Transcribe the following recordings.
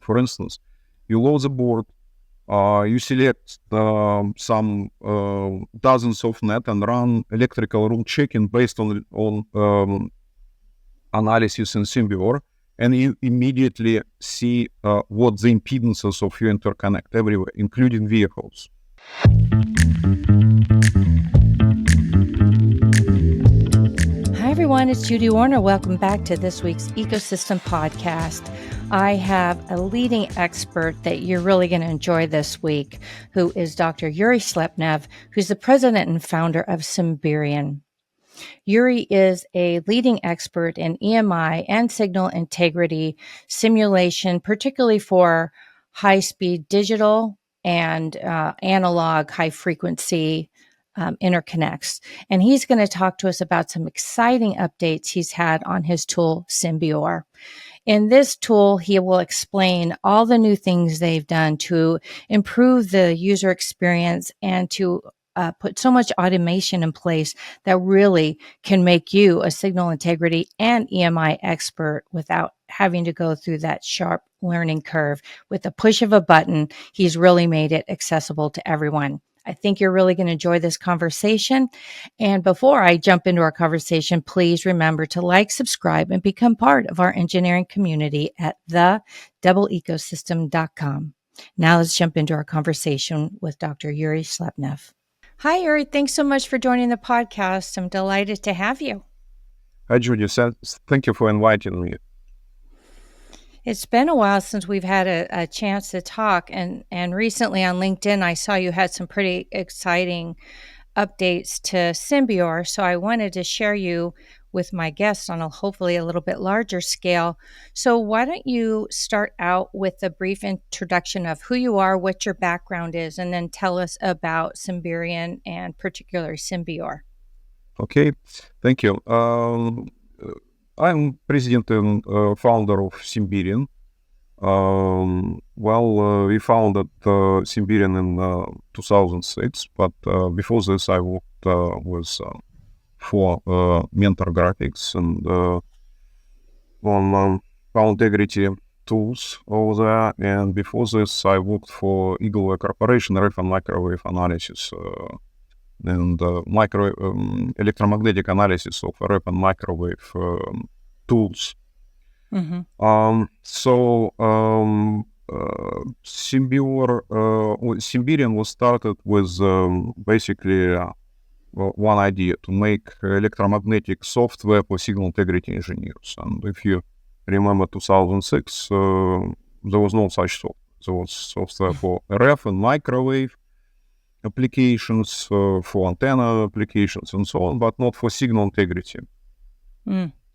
For instance, you load the board, you select some dozens of net and run electrical rule checking based on analysis in Simbeor, and you immediately see what the impedances of your interconnect everywhere, including vehicles. Hi everyone, it's Judy Warner. Welcome back to this week's Ecosystem Podcast. I have a leading expert that you're really going to enjoy this week, who is Dr. Yuriy Shlepnev, who's the president and founder of Simberian. Yuriy is a leading expert in EMI and signal integrity simulation, particularly for high-speed digital and analog high-frequency interconnects. And he's going to talk to us about some exciting updates he's had on his tool, Simbeor. In this tool, he will explain all the new things they've done to improve the user experience and to put so much automation in place that really can make you a signal integrity and EMI expert without having to go through that sharp learning curve. With the push of a button, he's really made it accessible to everyone. I think you're really going to enjoy this conversation. And before I jump into our conversation, please remember to like, subscribe, and become part of our engineering community at thedoubleecosystem.com. Now let's jump into our conversation with Dr. Yuriy Shlepnev. Hi, Yuriy. Thanks so much for joining the podcast. I'm delighted to have you. Hi, Judy. Thank you for inviting me. It's been a while since we've had a chance to talk, and recently on LinkedIn, I saw you had some pretty exciting updates to Simbeor, so I wanted to share you with my guests on hopefully a little bit larger scale. So why don't you start out with a brief introduction of who you are, what your background is, and then tell us about Simberian and particularly Simbeor. Okay, thank you. I'm president and founder of Simberian. We founded Simberian in 2006, but before this I worked for Mentor Graphics and on power integrity tools over there. And before this I worked for Eagleware Corporation, RF and microwave analysis and electromagnetic analysis of RF and microwave tools. Mm-hmm. Simberian was started with basically one idea: to make electromagnetic software for signal integrity engineers. And if you remember 2006, there was no such software. There was software for RF and microwave applications, for antenna applications and so on, but not for signal integrity.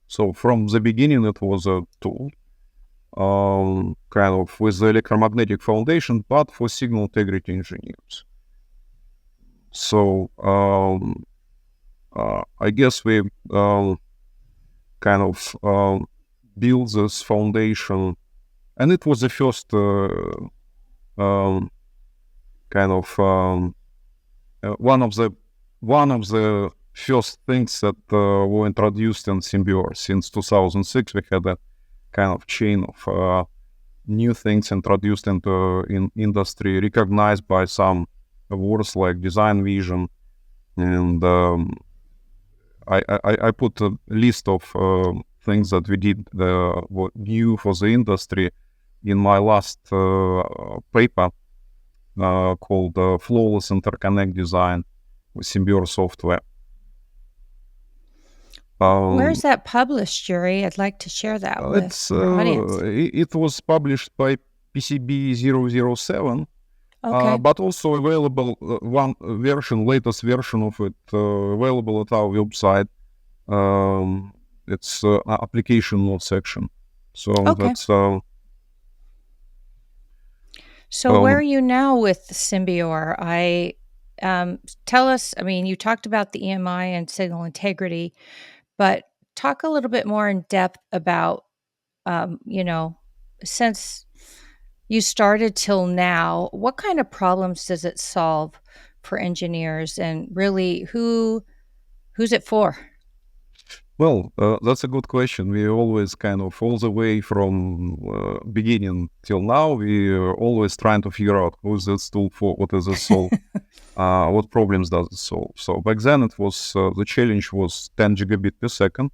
So from the beginning it was a tool kind of with the electromagnetic foundation, but for signal integrity engineers. So I guess we kind of built this foundation, and it was the first one of the first things that were introduced in Simbeor. Since 2006, we had a kind of chain of new things introduced into industry, recognized by some awards like Design Vision, and I put a list of things that we did were new for the industry in my last paper called Flawless Interconnect Design with Simbeor software. Where is that published, Yuriy? I'd like to share that with our audience. It was published by PCB 007, Okay. but also available, latest version of it, available at our website. It's application notes section. So Okay. that's... So where are you now with Simbeor? Tell us, I mean, you talked about the EMI and signal integrity, but talk a little bit more in depth about, since you started till now, what kind of problems does it solve for engineers, and really who's it for? Well, that's a good question. We always kind of, all the way from beginning till now, we are always trying to figure out who is this tool for, what is it solve, what problems does it solve. So back then it was, the challenge was 10 gigabit per second,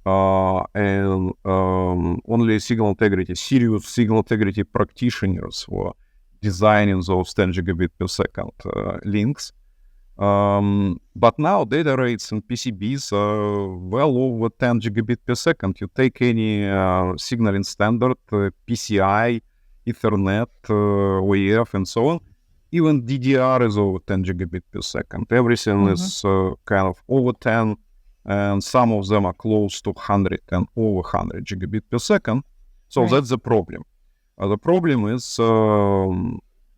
and only serious signal integrity practitioners were designing those 10 gigabit per second links. But now data rates in PCBs are well over 10 gigabit per second. You take any signaling standard, PCI, Ethernet, OEF, and so on. Even DDR is over 10 gigabit per second. Everything is kind of over 10, and some of them are close to 100 and over 100 gigabit per second. So that's the problem. The problem is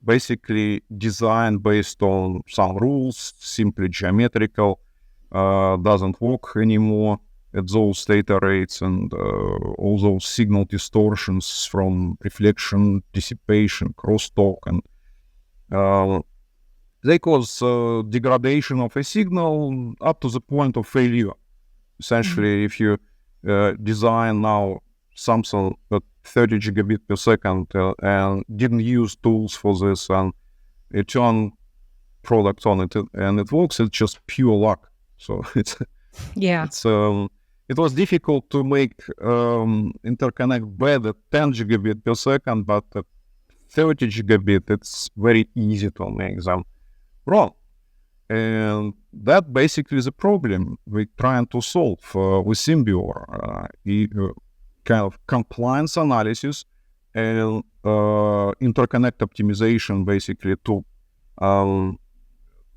basically design based on some rules, simply geometrical, doesn't work anymore at those data rates, and all those signal distortions from reflection, dissipation, crosstalk, and they cause degradation of a signal up to the point of failure. Essentially, if you design now something at 30 gigabit per second and didn't use tools for this, and you turn product on it and it works, it's just pure luck. So it was difficult to make interconnect bad at 10 gigabit per second, but at 30 gigabit, it's very easy to make them wrong. And that basically is a problem we're trying to solve with Simbeor. Kind of compliance analysis and interconnect optimization, basically to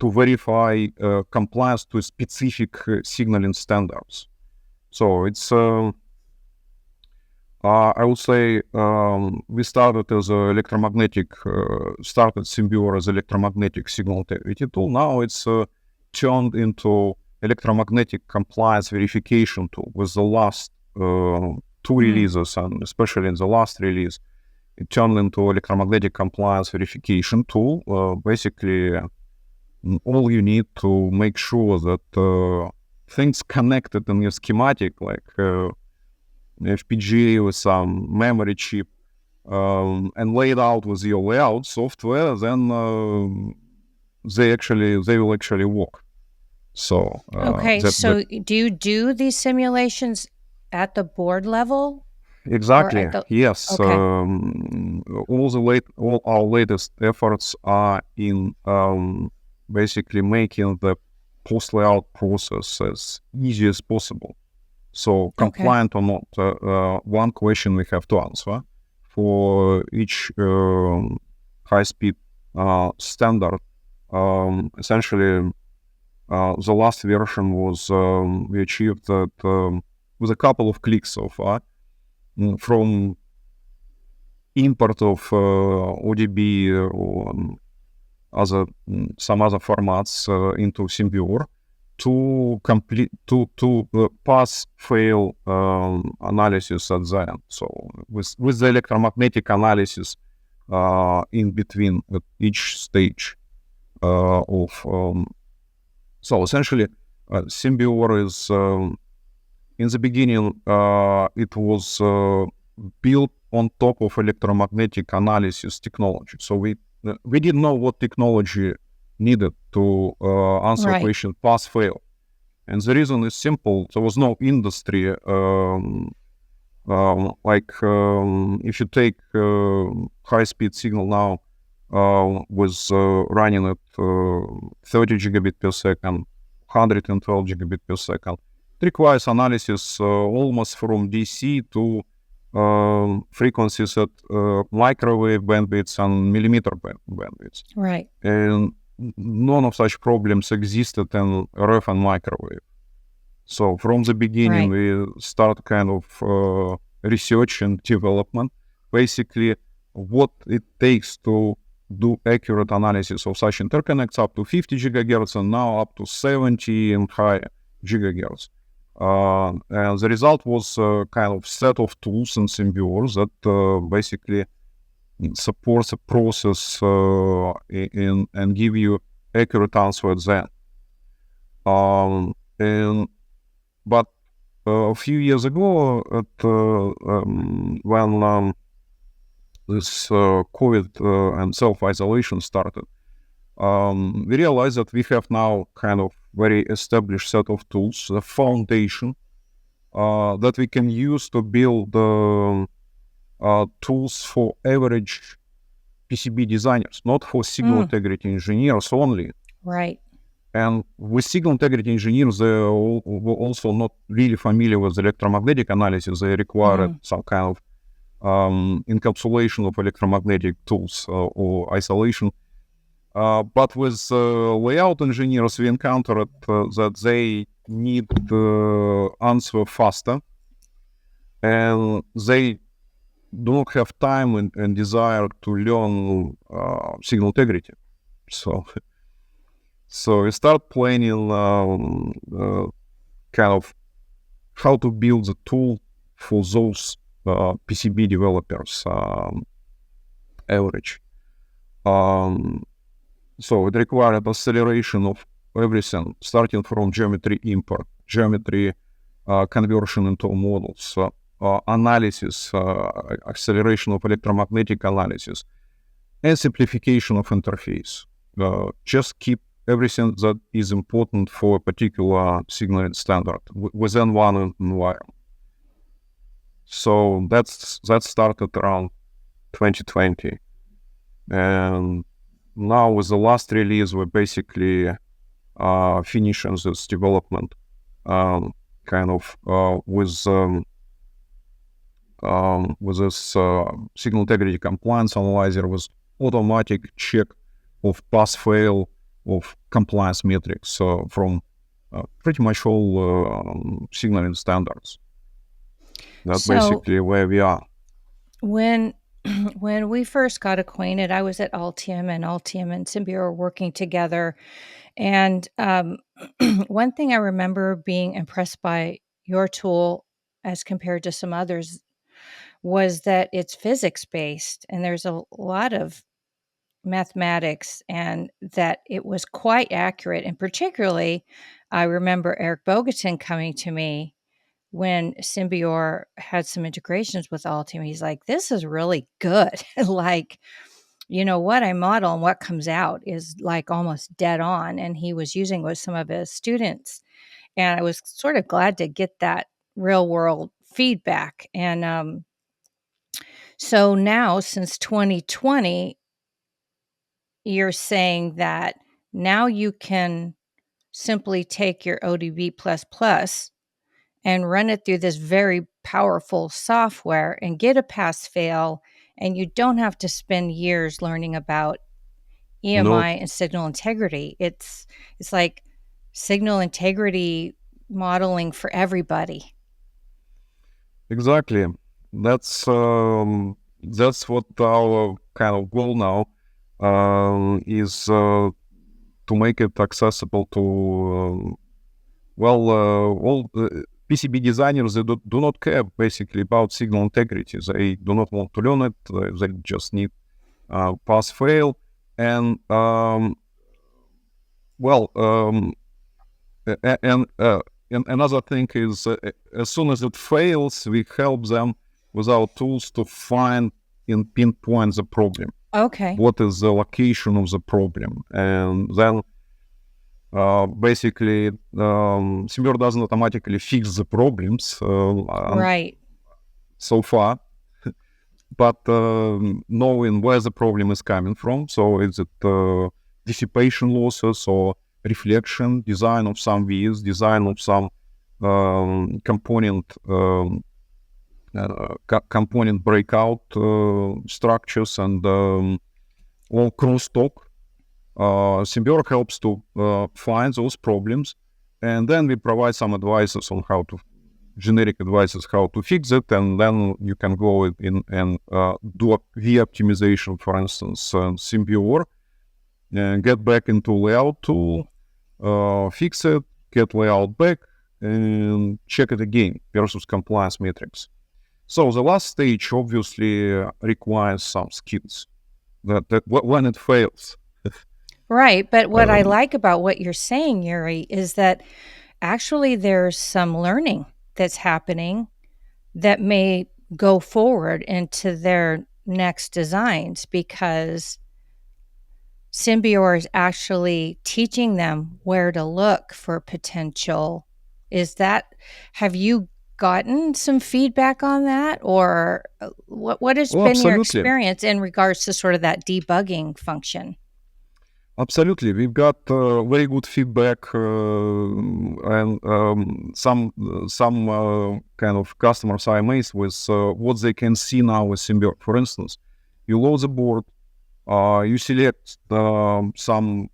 verify compliance to specific signaling standards. So it's I would say we started as started Simbeor as electromagnetic signal integrity tool. Now it's turned into electromagnetic compliance verification tool with the last two releases, and especially in the last release, it turned into electromagnetic compliance verification tool. Basically, all you need to make sure that things connected in your schematic, like FPGA with some memory chip, and laid out with your layout software, then they will actually work. So so do you do these simulations at the board level? Exactly. Yes. Okay. All our latest efforts are in basically making the post layout process as easy as possible. So compliant or not, one question we have to answer for each high-speed standard. Essentially, the last version was we achieved that with a couple of clicks so far, from import of ODB or some other formats into Simbeor to pass fail analysis at the end. So with the electromagnetic analysis in between at each stage of so essentially Simbeor is in the beginning it was built on top of electromagnetic analysis technology. So we didn't know what technology needed to answer the question pass fail, and the reason is simple. There was no industry if you take high speed signal now was running at 30 gigabit per second, 112 gigabit per second. It requires analysis almost from DC to frequencies at microwave bandwidths and millimeter bandwidths. Right. And none of such problems existed in RF and microwave. So from the beginning, we start kind of research and development, basically what it takes to do accurate analysis of such interconnects up to 50 gigahertz and now up to 70 and higher gigahertz. And the result was a kind of set of tools in Simbeor that basically supports a process and give you accurate answer at the end. But a few years ago, when this COVID and self-isolation started, we realized that we have now kind of very established set of tools, the foundation that we can use to build tools for average PCB designers, not for signal integrity engineers only. Right. And with signal integrity engineers, they were also not really familiar with electromagnetic analysis. They required some kind of encapsulation of electromagnetic tools or isolation. But with layout engineers, we encountered that they need answer faster, and they do not have time and desire to learn signal integrity. So we start planning kind of how to build the tool for those PCB developers average. So it required acceleration of everything, starting from geometry import, geometry conversion into models, analysis, acceleration of electromagnetic analysis, and simplification of interface. Just keep everything that is important for a particular signaling standard within one environment. So that started around 2020. And now with the last release, we're basically finishing this development with this signal integrity compliance analyzer with automatic check of pass-fail of compliance metrics from pretty much all signaling standards. That's basically where we are. When we first got acquainted, I was at Altium, and Altium and Simbeor were working together. And one thing I remember being impressed by your tool as compared to some others was that it's physics-based, and there's a lot of mathematics, and that it was quite accurate. And particularly, I remember Eric Bogatin coming to me when Simbeor had some integrations with Altium. He's like, this is really good. Like, you know, what I model and what comes out is like almost dead on. And he was using with some of his students. And I was sort of glad to get that real world feedback. And so now, since 2020, you're saying that now you can simply take your ODB++ and run it through this very powerful software and get a pass-fail, and you don't have to spend years learning about EMI and signal integrity. It's like signal integrity modeling for everybody. Exactly. That's what our kind of goal now is to make it accessible to all PCB designers. They do not care basically about signal integrity. They do not want to learn it. They just need pass-fail. And and another thing is, as soon as it fails, we help them with our tools to find and pinpoint the problem. Okay. What is the location of the problem? And then basically, Simbeor doesn't automatically fix the problems Right. so far, but knowing where the problem is coming from. So is it dissipation losses or reflection, design of some views, design of some component breakout structures, and all crosstalk. Simbeor helps to find those problems, and then we provide some advices on generic advices how to fix it, and then you can go in and do a V-optimization, for instance, Simbeor, and get back into layout tool, fix it, get layout back, and check it again versus compliance metrics. So the last stage obviously requires some skills that when it fails. Right. But what I like about what you're saying, Yuriy, is that actually there's some learning that's happening that may go forward into their next designs, because Simbeor is actually teaching them where to look for potential. Have you gotten some feedback on that, or what has Well, been your absolutely. experience in regards to sort of that debugging function? Absolutely. We've got very good feedback and some kind of customers are amazed with what they can see now with Simbeor. For instance, you load the board, you select some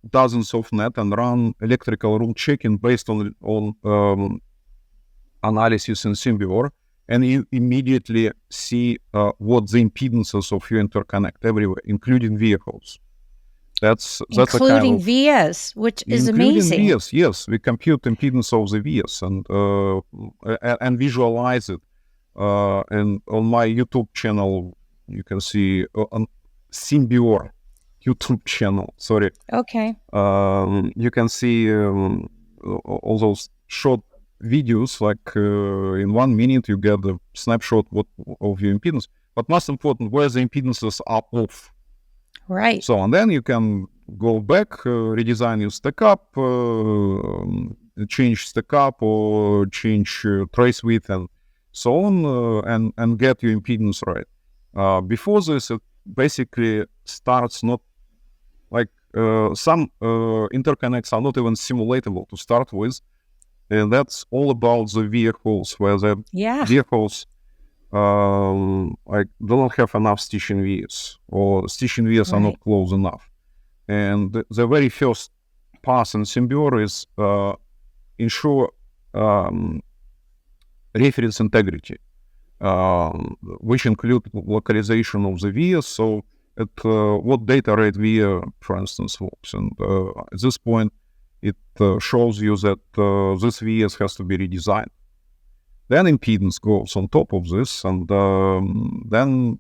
dozens of net and run electrical rule checking based on analysis in Simbeor, and you immediately see what the impedances of your interconnect everywhere, including vehicles. That's a kind Including of VS, which is including amazing. VS. Yes, we compute impedance of the VS and visualize it. And on my YouTube channel, you can see on Simbeor YouTube channel. Sorry. Okay. You can see all those short videos. Like in 1 minute, you get a snapshot of your impedance. But most important, where the impedances are off. Right. So, and then you can go back, redesign your stack up, change stack up or change trace width and so on, and get your impedance right. Before this, it basically starts not like some interconnects are not even simulatable to start with. And that's all about the vehicles, where the vehicles like don't have enough station vias, or station vias are not close enough. And the very first pass in Simbeor is ensure reference integrity, which include localization of the vias. So at what data rate via, for instance, works. And at this point, it shows you that this vias has to be redesigned. Then impedance goes on top of this, and then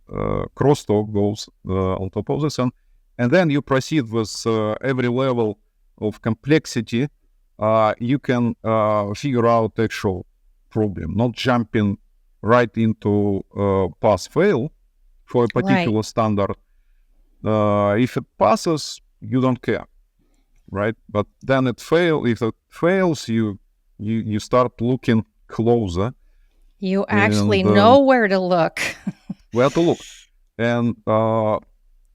crosstalk goes on top of this, and then you proceed with every level of complexity. You can figure out actual problem, not jumping right into pass fail for a particular standard. If it passes, you don't care, right? But then if it fails, you start looking closer. You actually know where to look. Where to look. And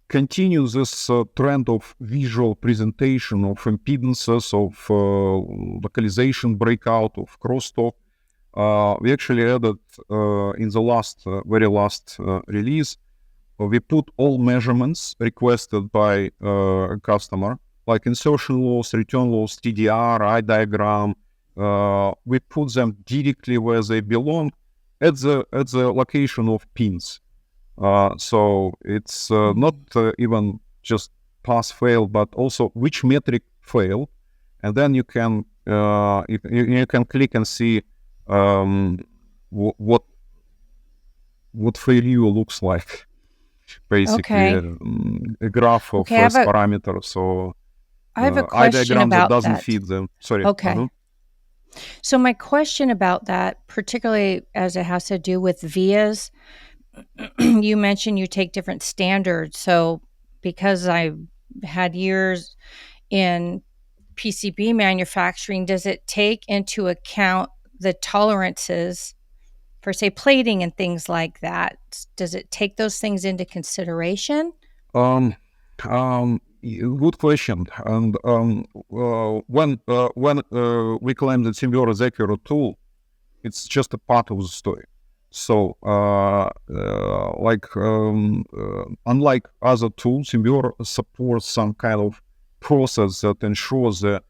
continue this trend of visual presentation of impedances, of localization breakout, of crosstalk. We actually added in the very last release, we put all measurements requested by a customer, like insertion loss, return loss, TDR, eye diagram. We put them directly where they belong at the location of pins. So it's not even just pass fail, but also which metric fail, and then you can click and see what failure looks like. Basically, a graph of first parameters. So I have a question about that doesn't feed them. Sorry. Okay. So my question about that, particularly as it has to do with vias, you mentioned you take different standards. So because I've had years in PCB manufacturing, does it take into account the tolerances for, say, plating and things like that? Does it take those things into consideration? Good question. And when we claim that Simbeor is accurate tool, it's just a part of the story. So, unlike other tools, Simbeor supports some kind of process that ensures the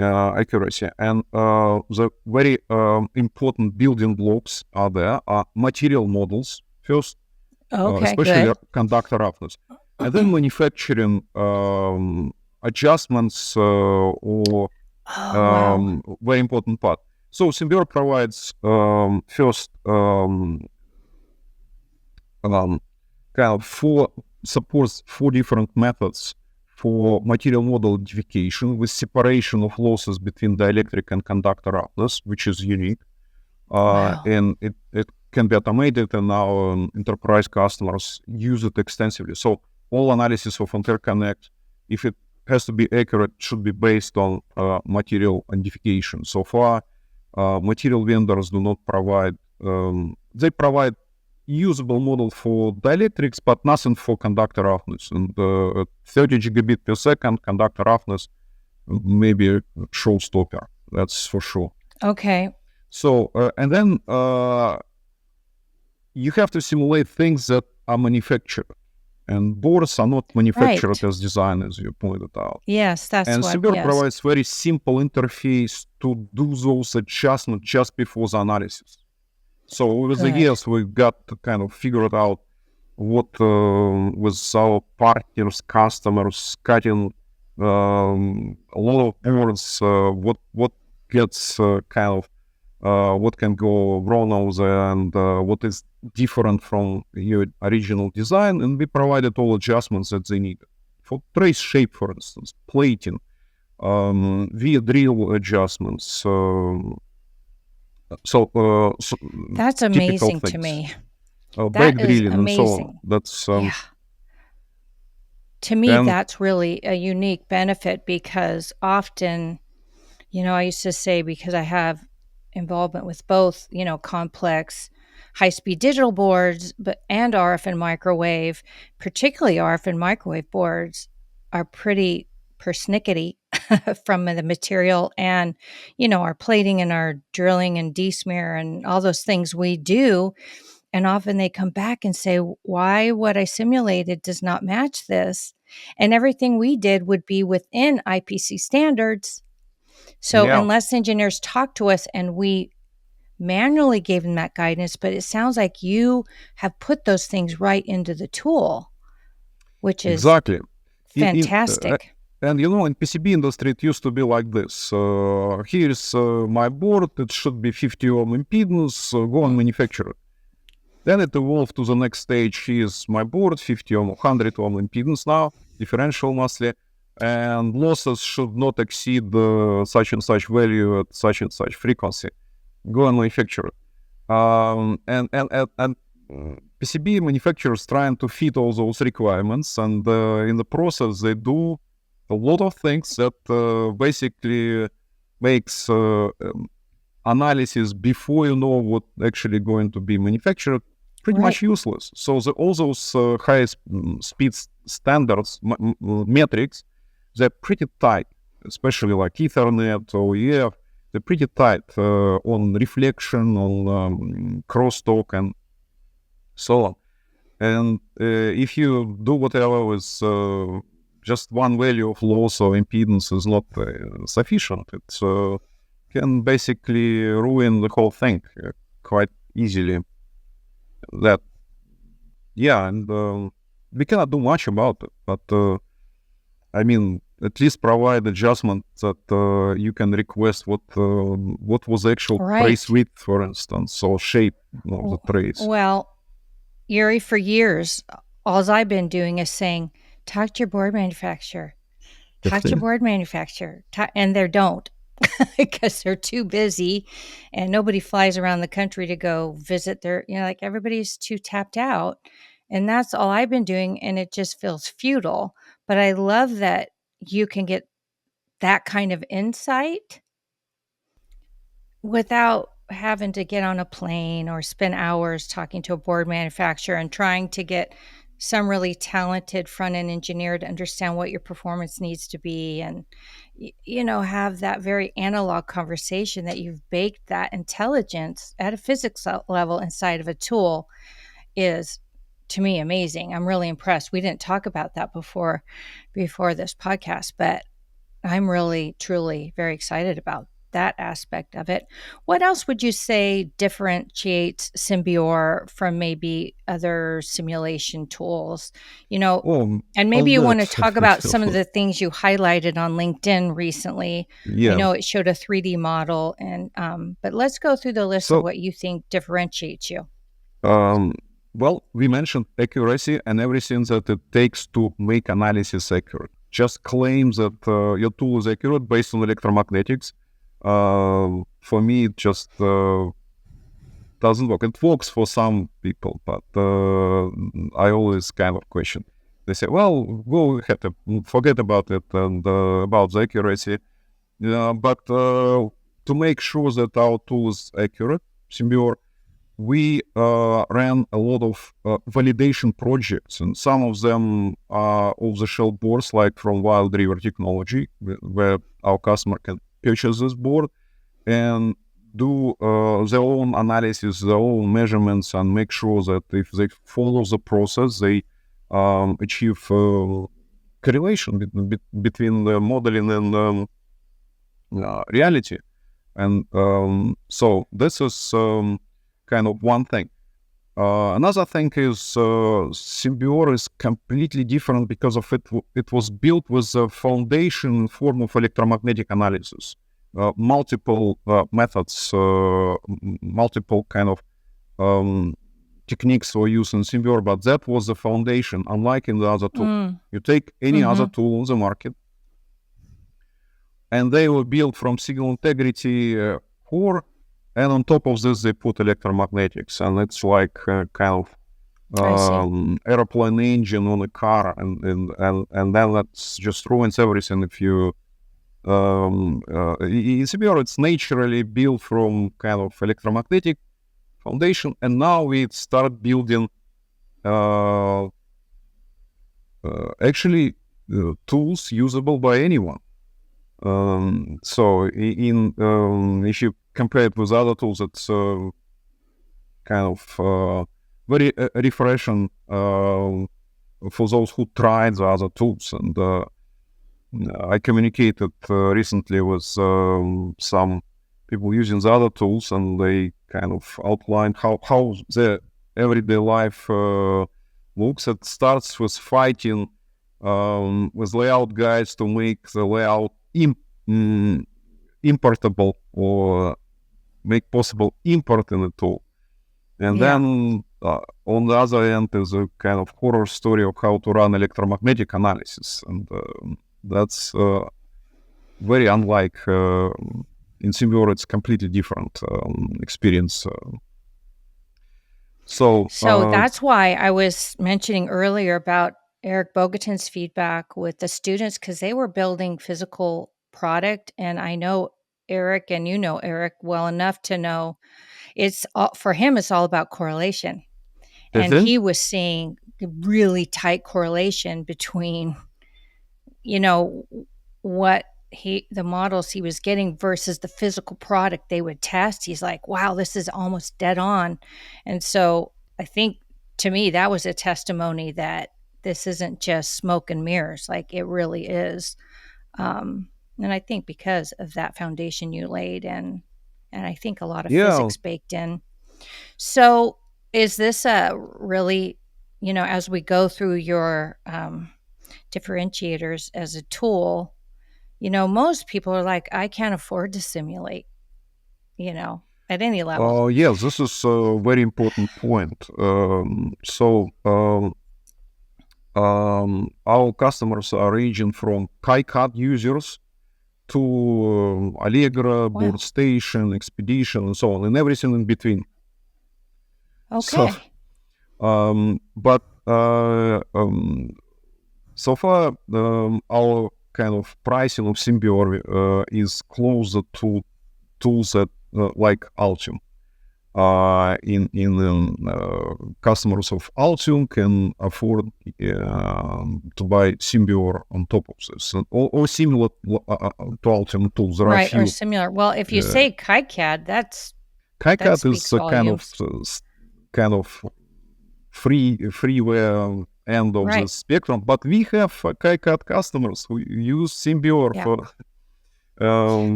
accuracy. And the very important building blocks are material models first, especially conductor roughness. And then manufacturing adjustments or very important part. So Simbeor provides first supports 4 different methods for material model identification with separation of losses between dielectric and conductor roughness, which is unique. Wow. and it can be automated, and our enterprise customers use it extensively. So all analysis of interconnect, if it has to be accurate, should be based on material identification. So far, material vendors do not provide, they provide usable model for dielectrics, but nothing for conductor roughness. And 30 gigabit per second conductor roughness, maybe a showstopper, that's for sure. Okay. So, and then you have to simulate things that are manufactured. And boards are not manufactured Right. as designed, as you pointed out. Yes, that's And what, Simbeor yes. provides very simple interface to do those adjustments just before the analysis. So over the Good. years, we got to kind of figure out what, with our partners, customers, cutting a lot of boards, what gets kind of, what can go wrong over there, and what is different from your original design, and we provided all adjustments that they need. For trace shape, for instance, plating, via drill adjustments. So That's typical amazing things. to me. Back That is drilling and so on. amazing. That's Yeah. To me, and that's really a unique benefit because often, I used to say, because I have involvement with both, complex high-speed digital boards, and RF and microwave, particularly RF and microwave boards are pretty persnickety from the material and, our plating and our drilling and desmear and all those things we do. And often they come back and say, why what I simulated does not match this. And everything we did would be within IPC standards. So yeah, unless engineers talk to us and we manually gave them that guidance, but it sounds like you have put those things right into the tool, which is exactly. fantastic. And in PCB industry, it used to be like this. Here's my board. It should be 50 ohm impedance. Go and manufacture it. Then it evolved to the next stage. Here's my board, 50 ohm, 100 ohm impedance now, differential mostly, and losses should not exceed such and such value at such and such frequency. Go and manufacture it. And PCB manufacturers trying to fit all those requirements, and in the process they do a lot of things that basically makes analysis before you know what actually going to be manufactured pretty much useless. So all those high speed standards, metrics, they're pretty tight, especially like Ethernet or EF. They're pretty tight on reflection, on crosstalk, and so on. And if you do whatever with just one value of loss or impedance is not sufficient, it can basically ruin the whole thing quite easily. That, yeah, and we cannot do much about it, but I mean, at least provide adjustment that you can request what was the actual trace width, for instance, or shape of the trace. Well, Yuri, for years, all I've been doing is saying, talk to your board manufacturer, talk to your board manufacturer, and they don't. Because they're too busy and nobody flies around the country to go visit their, like everybody's too tapped out. And that's all I've been doing. And it just feels futile. But I love that you can get that kind of insight without having to get on a plane or spend hours talking to a board manufacturer and trying to get some really talented front-end engineer to understand what your performance needs to be and, have that very analog conversation that you've baked that intelligence at a physics level inside of a tool is, to me, amazing. I'm really impressed. We didn't talk about that before this podcast, but I'm really, truly very excited about that aspect of it. What else would you say differentiates Simbeor from maybe other simulation tools? And maybe you want to talk about some of the things you highlighted on LinkedIn recently. Yeah. I know it showed a 3D model, and but let's go through the list of what you think differentiates you. Well, we mentioned accuracy and everything that it takes to make analysis accurate. Just claim that your tool is accurate based on electromagnetics. For me, it just doesn't work. It works for some people, but I always kind of question. They say, well, go ahead, forget about it and about the accuracy. But to make sure that our tool is accurate, Simbeor, we ran a lot of validation projects, and some of them are off-the-shelf boards, like from Wild River Technology, where our customer can purchase this board and do their own analysis, their own measurements, and make sure that if they follow the process, they achieve correlation between the modeling and reality. And so this is kind of one thing. Another thing is Simbeor is completely different because of it was built with a foundation form of electromagnetic analysis. Multiple methods, multiple kind of techniques were used in Simbeor, but that was the foundation, unlike in the other tool. You take any other tool on the market, and they were built from signal integrity core, and on top of this, they put electromagnetics, and it's like kind of airplane engine on a car, and then that just ruins everything. If you in Simbeor, it's naturally built from kind of electromagnetic foundation, and now we start building actually tools usable by anyone. So if you compare it with other tools, it's kind of very refreshing for those who tried the other tools. And I communicated recently with some people using the other tools, and they kind of outlined how their everyday life looks. It starts with fighting with layout guides to make the layout importable or make possible import in the tool. And then on the other end is a kind of horror story of how to run electromagnetic analysis. And that's very unlike in Simbeor. It's completely different experience. So that's why I was mentioning earlier about Eric Bogatin's feedback with the students, because they were building physical product. And I know Eric, and you know Eric well enough to know for him, it's all about correlation. And he was seeing really tight correlation between, what the models he was getting versus the physical product they would test. He's like, wow, this is almost dead on. And so I think, to me, that was a testimony that this isn't just smoke and mirrors, like it really is. And I think because of that foundation you laid, and I think a lot of physics baked in. So is this really, as we go through your differentiators as a tool, most people are like, I can't afford to simulate, at any level. Yes, this is a very important point. Our customers are ranging from KiCad users to Allegra, BoardStation, Expedition, and so on, and everything in between. Okay. But so far, our kind of pricing of Simbeor is closer to tools that like Altium. Customers of Altium can afford to buy Simbeor on top of this, or similar to Altium tools. There right, or similar. Well, if you say KiCad, KiCad is a kind of freeware end of the spectrum, but we have KiCad customers who use Simbeor for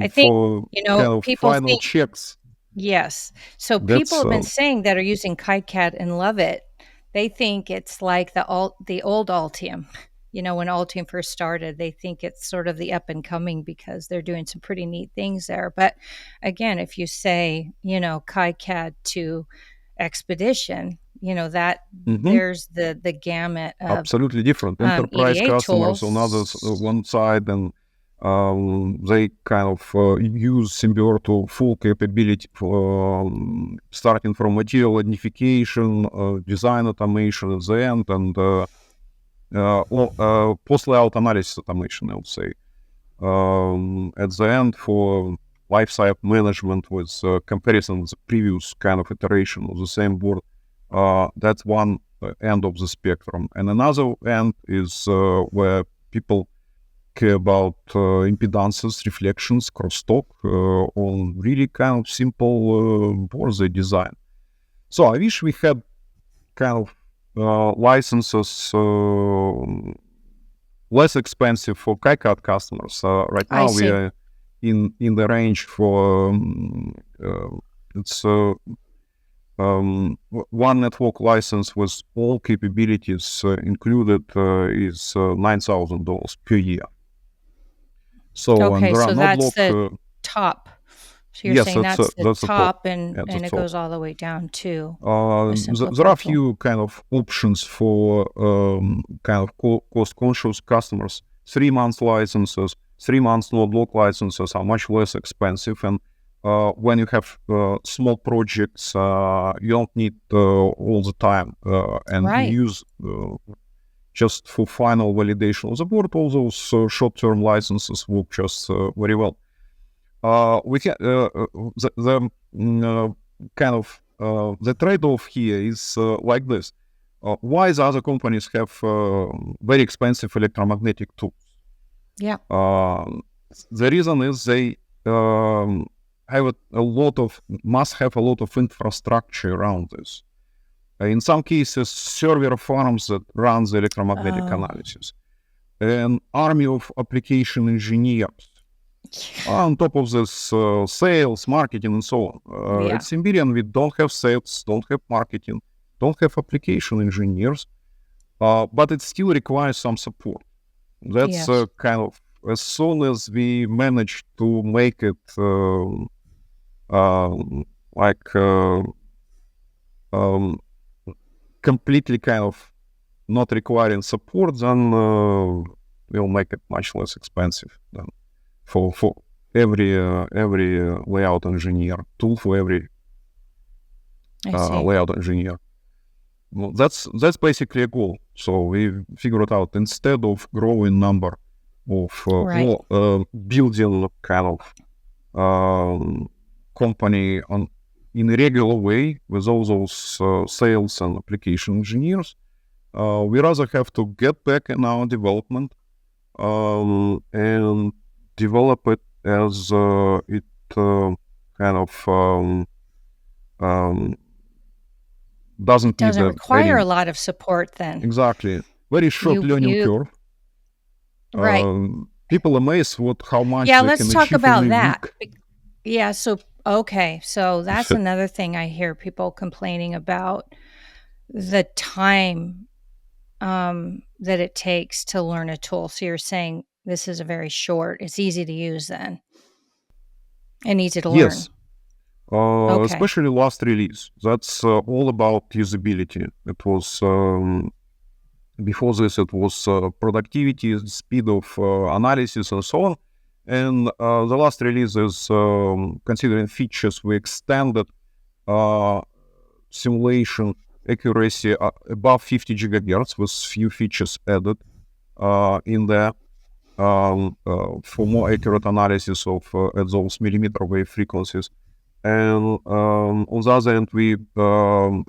I think, kind of people final checks. Yes. So people have been saying that are using KiCad and love it. They think it's like the old Altium. When Altium first started, they think it's sort of the up and coming because they're doing some pretty neat things there. But again, if you say, KiCad to Expedition, that there's the gamut of absolutely different enterprise EDA customers tools. on one side, and They kind of use Simbeor to full capability, starting from material identification, design automation at the end, and post-layout analysis automation, I would say. At the end, for lifecycle management with comparison with the previous kind of iteration of the same board, that's one end of the spectrum. And another end is where people care about impedances, reflections, crosstalk on really kind of simple boards they design. So I wish we had kind of licenses less expensive for KiCad customers. Right I now we see. are in the range for it's one network license with all capabilities included is $9,000 per year. So, and Okay, there are so not that's block. the top. So you're Yes, saying that's the that's the top top, and at the it top. goes all the way down to a There are simplified tool. few kind of options for kind of cost-conscious customers. 3 months licenses, 3 months no-block licenses are much less expensive, and when you have small projects, you don't need all the time, and you Right. use just for final validation of the board. All those short-term licenses work just very well. We can the kind of the trade-off here is like this. Why the other companies have very expensive electromagnetic tools? Yeah. The reason is they have must have a lot of infrastructure around this. In some cases, server farms that run the electromagnetic analysis, an army of application engineers. On top of this, sales, marketing, and so on. Yeah. At Simberian, we don't have sales, don't have marketing, don't have application engineers, but it still requires some support. That's Yes. kind of, as soon as we manage to make it completely kind of not requiring support, then we'll make it much less expensive than for every layout engineer, tool for every I see. layout engineer. Well, that's basically a goal. So we figured out, instead of growing number of Right. building kind of company in a regular way with all those sales and application engineers, we rather have to get back in our development and develop it as it kind of doesn't need Doesn't a require a lot of support then. exactly very short learning You curve. right. People amazed how much Yeah, they let's can talk achieve in about a that. week. Yeah, so okay, so that's another thing I hear people complaining about, the time that it takes to learn a tool. So you're saying this is a very short, it's easy to use then and easy to learn. Yes, Okay. especially last release. That's all about usability. It was before this, it was productivity, speed of analysis, and so on. And the last release is considering features. We extended simulation accuracy above 50 gigahertz with few features added in there for more accurate analysis of at those millimeter wave frequencies. And on the other end, we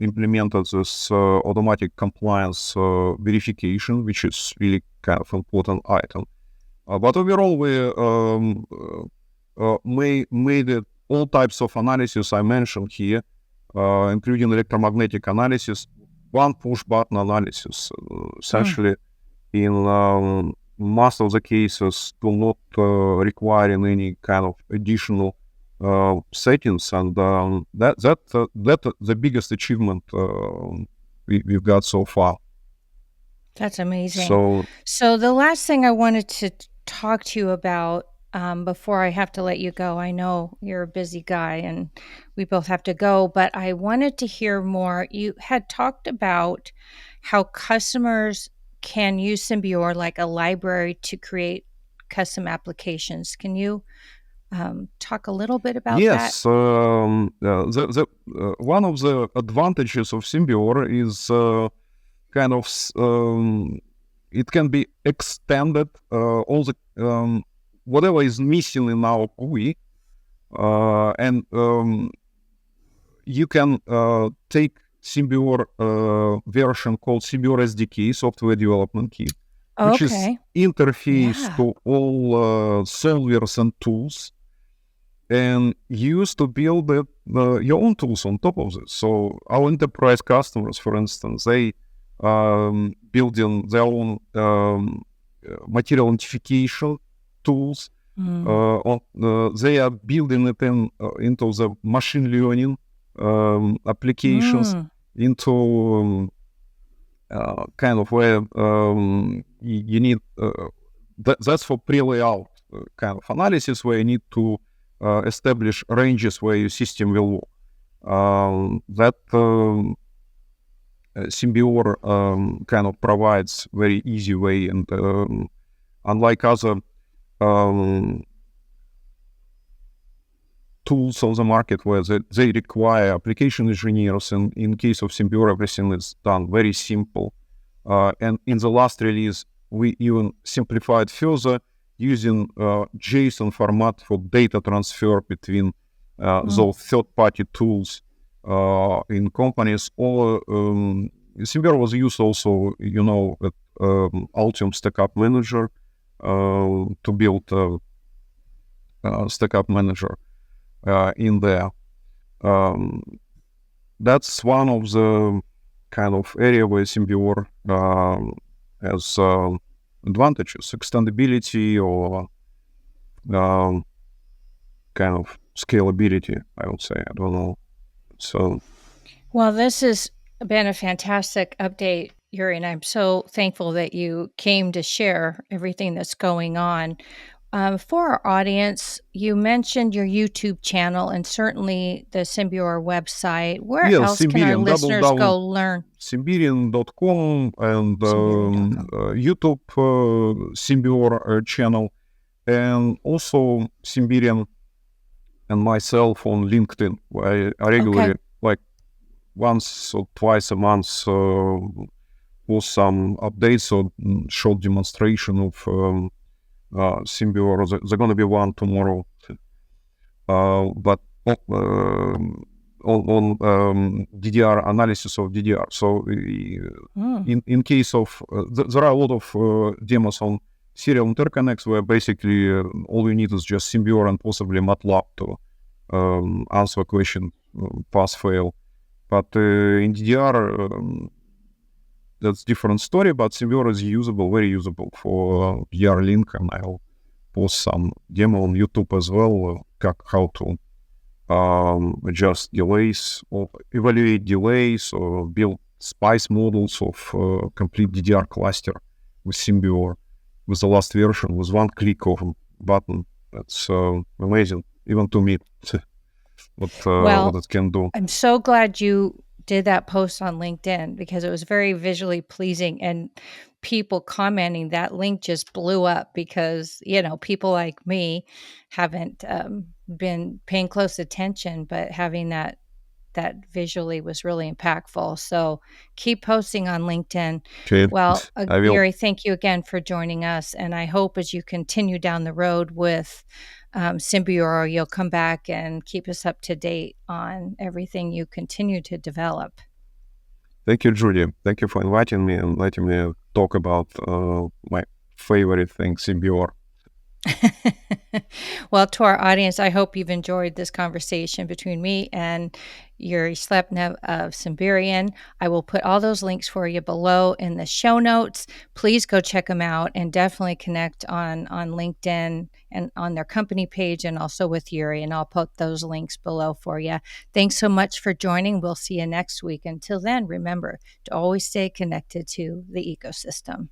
implemented this automatic compliance verification, which is really kind of important item. But overall, we made it all types of analysis I mentioned here, including electromagnetic analysis, one push button analysis. Essentially, in most of the cases, do not requiring any kind of additional settings, and that's the biggest achievement we've got so far. That's amazing. So So the last thing I wanted to talk to you about before I have to let you go, I know you're a busy guy and we both have to go, but I wanted to hear more. You had talked about how customers can use Symbior like a library to create custom applications. Can you talk a little bit about that? Yes, one of the advantages of Simbeor is it can be extended. All the whatever is missing in our GUI, and you can take Simbeor version called Simbeor SDK, Software Development Kit, which is interface to all solvers and tools, and use to build your own tools on top of this. So our enterprise customers, for instance, they building their own material identification tools. They are building it into the machine learning applications, into kind of where you need that's for pre-layout kind of analysis, where you need to establish ranges where your system will work. That Simbeor kind of provides very easy way, and unlike other tools on the market where they require application engineers, and in case of Simbeor, everything is done very simple. And in the last release, we even simplified further, using JSON format for data transfer between those third-party tools in companies. Or Simbeor was used also, at Altium Stackup Manager to build Stackup Manager in there. That's one of the kind of area where Simbeor has advantages, extendability or kind of scalability, I would say. I don't know. So, well, this has been a fantastic update, Yuriy, and I'm so thankful that you came to share everything that's going on. For our audience, you mentioned your YouTube channel and certainly the Simbeor website. Where else can our listeners go learn? Simberian.com and YouTube Simbeor channel, and also Simberian and myself on LinkedIn, where I regularly, like once or twice a month, post some updates or short demonstration of Simbeor. There's going to be one tomorrow, but on DDR, analysis of DDR. So in case of, there are a lot of demos on serial interconnects where basically all you need is just Simbeor and possibly MATLAB to answer a question, pass, fail. But in DDR, that's different story, but Simbeor is usable, very usable for DDR link, and I'll post some demo on YouTube as well, how to adjust delays or evaluate delays or build spice models of complete DDR cluster with Simbeor, with the last version, with one click of a button. That's amazing, even to me, what it can do. I'm so glad you did that post on LinkedIn, because it was very visually pleasing, and people commenting, that link just blew up, because people like me haven't been paying close attention, but having that visually was really impactful. So keep posting on LinkedIn. Okay. Well, Yuriy, thank you again for joining us, and I hope as you continue down the road with Simbeor, you'll come back and keep us up to date on everything you continue to develop. Thank you, Judy. Thank you for inviting me and letting me talk about my favorite thing, Simbeor. Well, to our audience, I hope you've enjoyed this conversation between me and Yuriy Shlepnev of Simberian. I will put all those links for you below in the show notes. Please go check them out, and definitely connect on LinkedIn and on their company page, and also with Yuriy, and I'll put those links below for you. Thanks so much for joining. We'll see you next week. Until then, remember to always stay connected to the ecosystem.